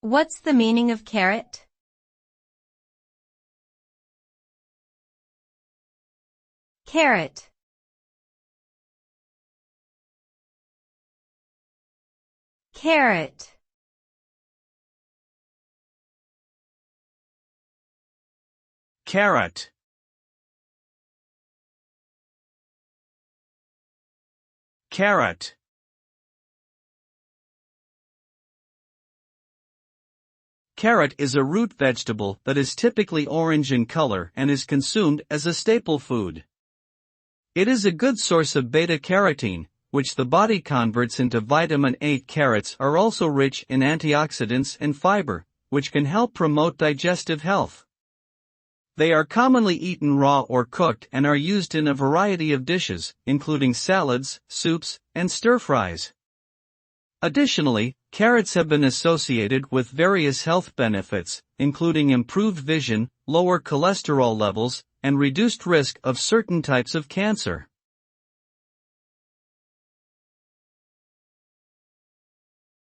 What's the meaning of carrot? Carrot. Carrot. Carrot. Carrot. Carrot is a root vegetable that is typically orange in color and is consumed as a staple food. It is a good source of beta-carotene, which the body converts into vitamin A. Carrots are also rich in antioxidants and fiber, which can help promote digestive health. They are commonly eaten raw or cooked and are used in a variety of dishes, including salads, soups, and stir-fries. Additionally, carrots have been associated with various health benefits, including improved vision, lower cholesterol levels, and reduced risk of certain types of cancer.